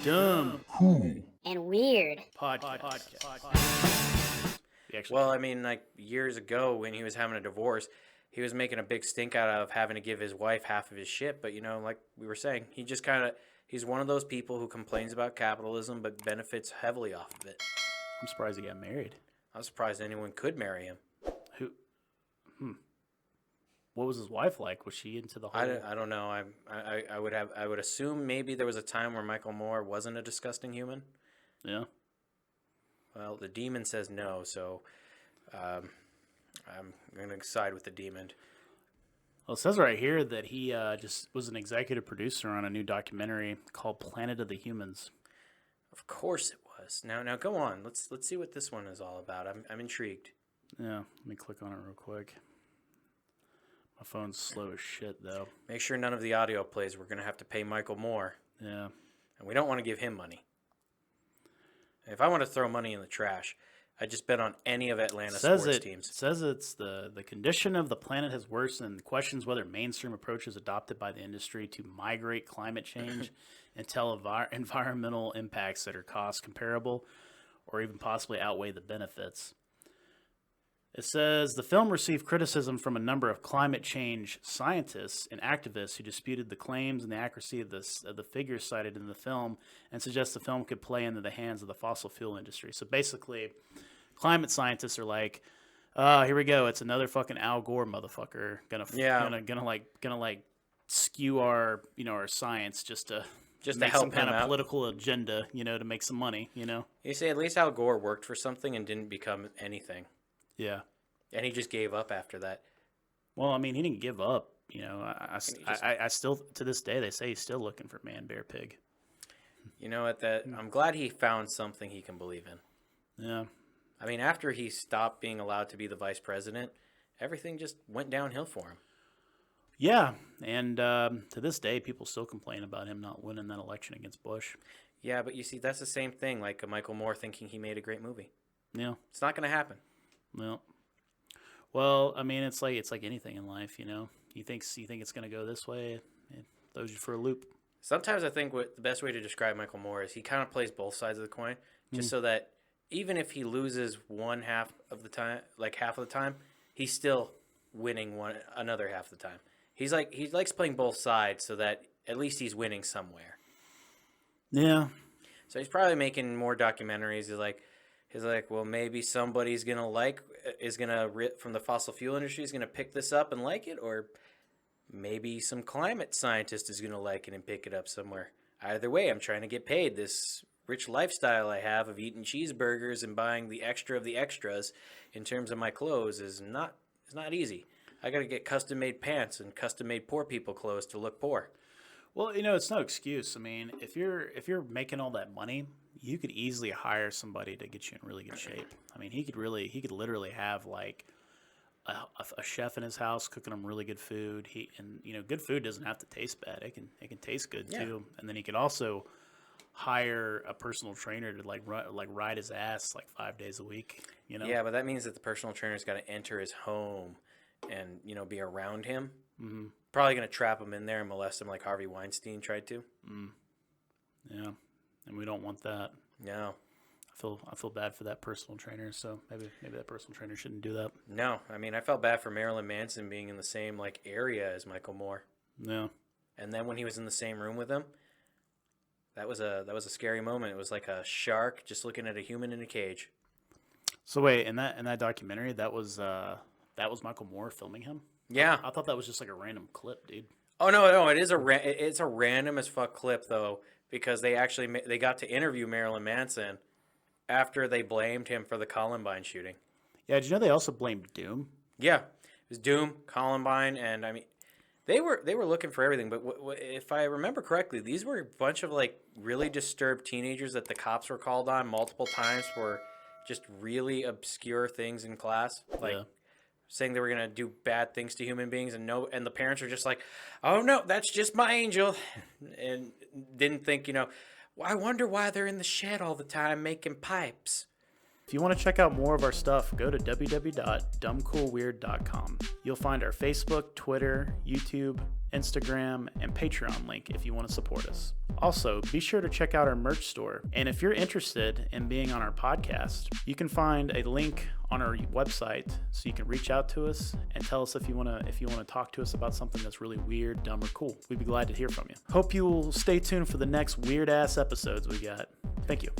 Dumb and weird. podcast. Well, I mean, like years ago when he was having a divorce, he was making a big stink out of having to give his wife half of his shit. But, like we were saying, he's one of those people who complains about capitalism but benefits heavily off of it. I'm surprised he got married. I'm surprised anyone could marry him. Who? What was his wife like? Was she into the whole? I don't know. I would assume maybe there was a time where Michael Moore wasn't a disgusting human. Yeah. Well, the demon says no, so I'm going to side with the demon. Well, it says right here that he just was an executive producer on a new documentary called Planet of the Humans. Of course it was. Now go on. Let's see what this one is all about. I'm intrigued. Yeah, let me click on it real quick. My phone's slow as shit, though. Make sure none of the audio plays. We're going to have to pay Michael Moore. Yeah. And we don't want to give him money. If I want to throw money in the trash, I just bet on any of Atlanta's sports teams. It says it's the condition of the planet has worsened. Questions whether mainstream approaches adopted by the industry to migrate climate change and tell environmental impacts that are cost comparable or even possibly outweigh the benefits. It says the film received criticism from a number of climate change scientists and activists who disputed the claims and the accuracy of the figures cited in the film and suggest the film could play into the hands of the fossil fuel industry. So basically, climate scientists are like, here we go. It's another fucking Al Gore motherfucker gonna skew our our science just to make help some kind him of out. Political agenda, to make some money, You see, at least Al Gore worked for something and didn't become anything. Yeah. And he just gave up after that. Well, I mean, he didn't give up. I still, to this day, they say he's still looking for Man, Bear, Pig. You know what? I'm glad he found something he can believe in. Yeah. I mean, after he stopped being allowed to be the vice president, everything just went downhill for him. Yeah, and to this day, people still complain about him not winning that election against Bush. Yeah, but you see, that's the same thing, like a Michael Moore thinking he made a great movie. Yeah. It's not going to happen. Well, I mean, it's like anything in life, You think it's going to go this way, it throws you for a loop. Sometimes I think the best way to describe Michael Moore is he kind of plays both sides of the coin, just so that even if he loses half of the time, he's still winning another half of the time. He likes playing both sides so that at least he's winning somewhere. Yeah. So he's probably making more documentaries. He's like, well, maybe somebody's from the fossil fuel industry is gonna pick this up and like it, or maybe some climate scientist is gonna like it and pick it up somewhere. Either way, I'm trying to get paid. This rich lifestyle I have of eating cheeseburgers and buying the extra of the extras in terms of my clothes is not easy. I gotta get custom made pants and custom made poor people clothes to look poor. Well, it's no excuse. I mean, if you're making all that money, you could easily hire somebody to get you in really good shape. I mean, he could literally have like a chef in his house cooking him really good food. Good food doesn't have to taste bad. It can taste good too. And then he could also hire a personal trainer to ride his ass 5 days a week. Yeah, but that means that the personal trainer's got to enter his home and be around him. Mm-hmm. Probably going to trap him in there and molest him like Harvey Weinstein tried to. Yeah, and we don't want that. No. I feel bad for that personal trainer, so maybe that personal trainer shouldn't do that. No, I mean, I felt bad for Marilyn Manson being in the same area as Michael Moore. Yeah. And then when he was in the same room with him, that was a scary moment. It was like a shark just looking at a human in a cage. So wait, in that documentary, that was Michael Moore filming him? Yeah. I thought that was just like a random clip, dude. Oh no, it's a random as fuck clip though, because they got to interview Marilyn Manson after they blamed him for the Columbine shooting. Yeah, did you know they also blamed Doom? Yeah, it was Doom, Columbine, and I mean, they were looking for everything. But if I remember correctly, these were a bunch of really disturbed teenagers that the cops were called on multiple times for just really obscure things in class, saying they were gonna do bad things to human beings, and the parents were just like, "Oh no, that's just my angel," and didn't think, I wonder why they're in the shed all the time making pipes. If you want to check out more of our stuff, go to www.dumbcoolweird.com. You'll find our Facebook, Twitter, YouTube, Instagram, and Patreon link if you want to support us. Also, be sure to check out our merch store. And if you're interested in being on our podcast, you can find a link on our website so you can reach out to us and tell us if you want to talk to us about something that's really weird, dumb, or cool. We'd be glad to hear from you. Hope you will stay tuned for the next weird ass episodes we got. Thank you.